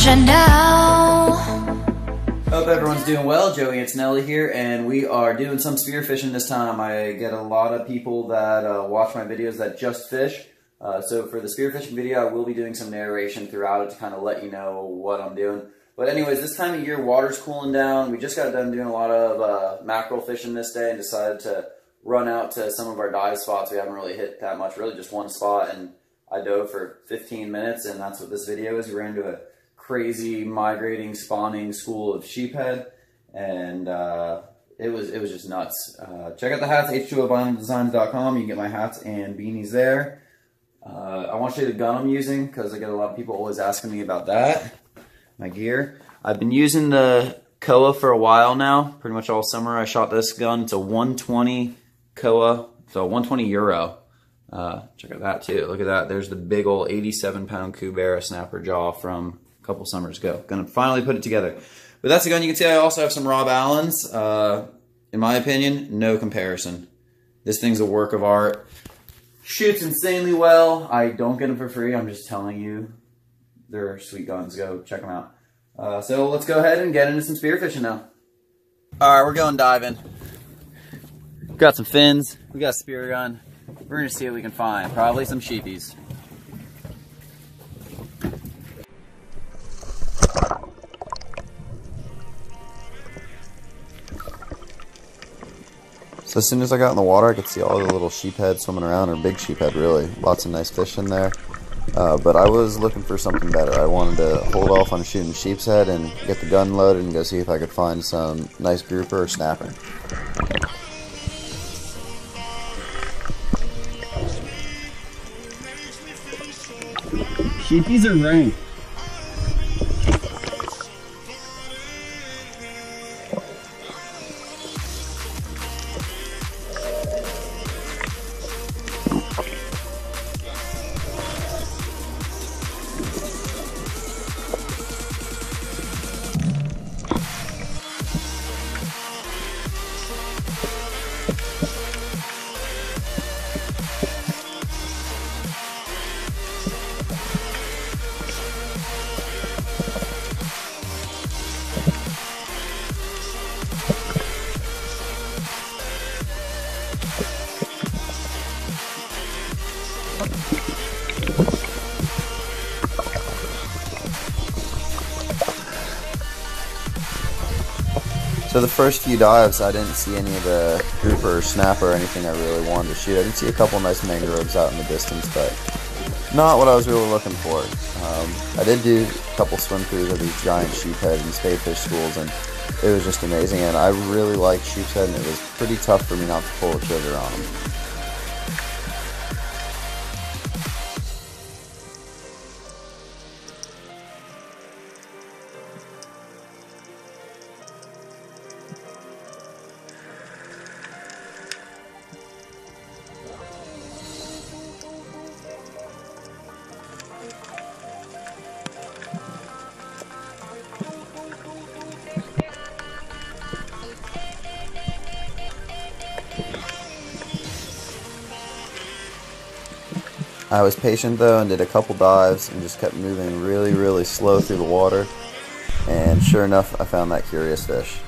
you now. Hope everyone's doing well. Joey Antonelli here, and we are doing some spearfishing this time. I get a lot of people that watch my videos that just fish. So for the spearfishing video, I will be doing some narration throughout it to kind of let you know what I'm doing. But anyways, this time of year, water's cooling down. We just got done doing a lot of mackerel fishing this day and decided to run out to some of our dive spots. We haven't really hit that much, really just one spot, and I dove for 15 minutes, and that's what this video is. We ran into a crazy migrating, spawning school of sheephead, and it was just nuts. Check out the hats, h2ovinyldesigns.com. You can get my hats and beanies there. I want to show you the gun I'm using because I get a lot of people always asking me about that. My gear. I've been using the Koa for a while now, pretty much all summer. I shot this gun. It's a 120 Koa, so 120 Euro. Check out that too. Look at that. There's the big old 87-pound Kubera snapper jaw from a couple summers ago. Gonna finally put it together. But that's the gun. You can see I also have some Rob Allens. In my opinion, no comparison. This thing's a work of art. Shoots insanely well. I don't get them for free. I'm just telling you. They're sweet guns. Go check them out. So let's go ahead and get into some spearfishing now. Alright, we're going diving. We've got some fins. We got a spear gun. We're going to see what we can find. Probably some sheepies. So as soon as I got in the water, I could see all the little sheephead swimming around, or big sheephead really. Lots of nice fish in there. But I was looking for something better. I wanted to hold off on shooting sheep's head and get the gun loaded and go see if I could find some nice grouper or snapper. Sheepies are rank. So the first few dives, I didn't see any of the grouper or snapper or anything I really wanted to shoot. I did see a couple nice mangroves out in the distance, but not what I was really looking for. I did do a couple swim throughs of these giant sheephead and spadefish schools, and it was just amazing. And I really like sheephead, and it was pretty tough for me not to pull the trigger on them. I was patient though and did a couple dives and just kept moving really slow through the water, and sure enough I found that curious fish.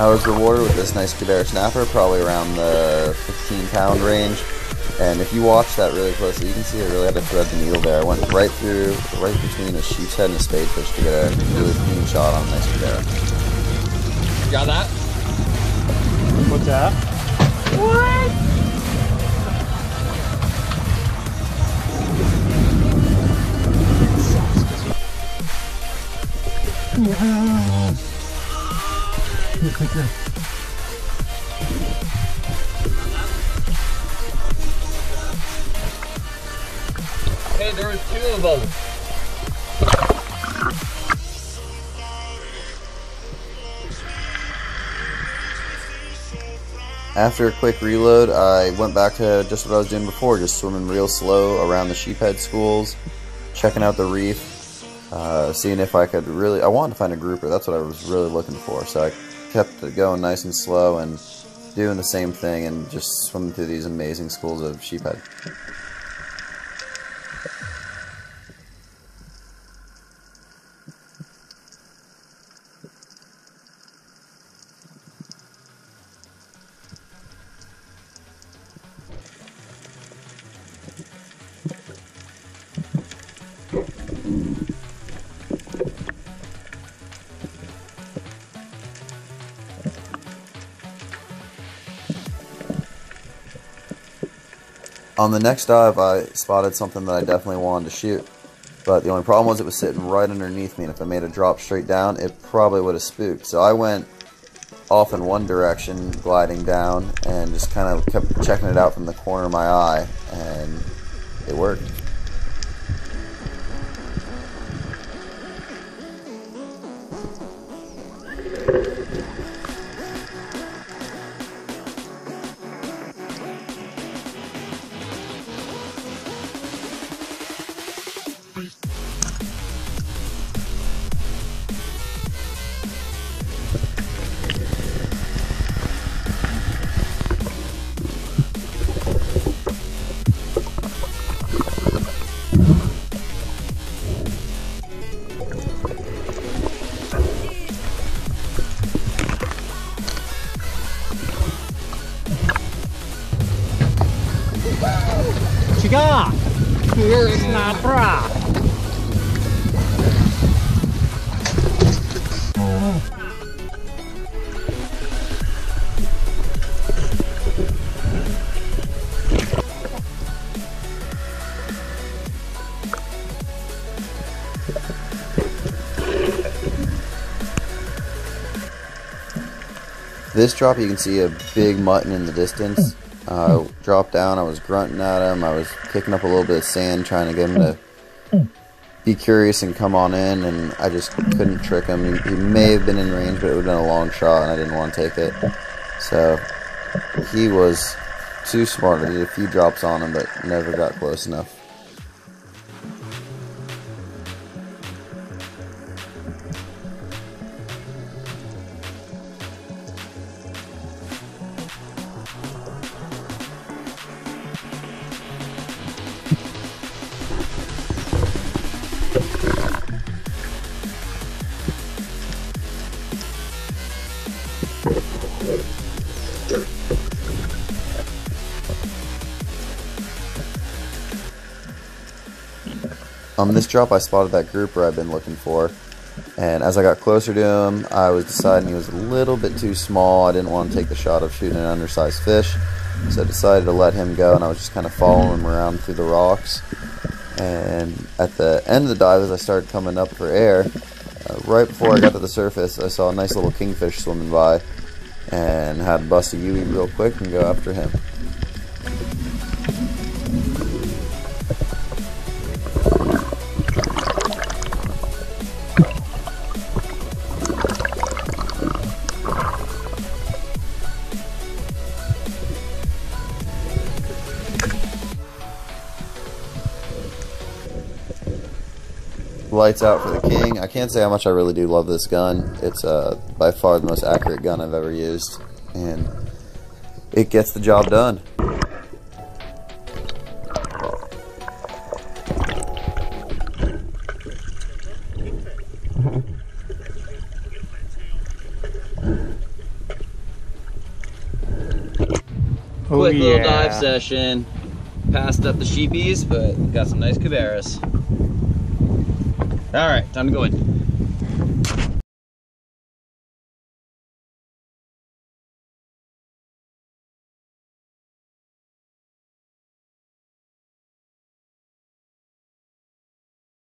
I was rewarded with this nice Kubera snapper, probably around the 15-pound range. And if you watch that really closely, you can see I really had to thread the needle there. I went right between a sheep's head and a spadefish to get a really clean shot on a nice Kubera. You got that? What's that? What? Yeah. Look like that. Hey, there was two of them. After a quick reload, I went back to just what I was doing before, just swimming real slow around the sheephead schools, checking out the reef, seeing if I could really, I wanted to find a grouper, that's what I was really looking for, so I kept it going nice and slow and doing the same thing and just swimming through these amazing schools of sheephead. On the next dive, I spotted something that I definitely wanted to shoot, but the only problem was it was sitting right underneath me, and if I made a drop straight down, it probably would have spooked. So I went off in one direction, gliding down, and just kind of kept checking it out from the corner of my eye, and it worked. Chica! Here's Natra! This drop, you can see a big mutton in the distance. Dropped down, I was grunting at him, I was kicking up a little bit of sand trying to get him to be curious and come on in, and I just couldn't trick him. He may have been in range, but it would have been a long shot and I didn't want to take it. So he was too smart. I did a few drops on him but never got close enough. On this drop, I spotted that grouper I've been looking for, and as I got closer to him, I was deciding he was a little bit too small. I didn't want to take the shot of shooting an undersized fish, so I decided to let him go, and I was just kind of following him around through the rocks. And at the end of the dive, as I started coming up for air, right before I got to the surface, I saw a nice little kingfish swimming by, and had to bust a Yui real quick and go after him. Lights out for the king. I can't say how much I really do love this gun. It's by far the most accurate gun I've ever used, and it gets the job done. Quick little dive session. Passed up the sheepies, but got some nice cabarras. Alright, time to go in.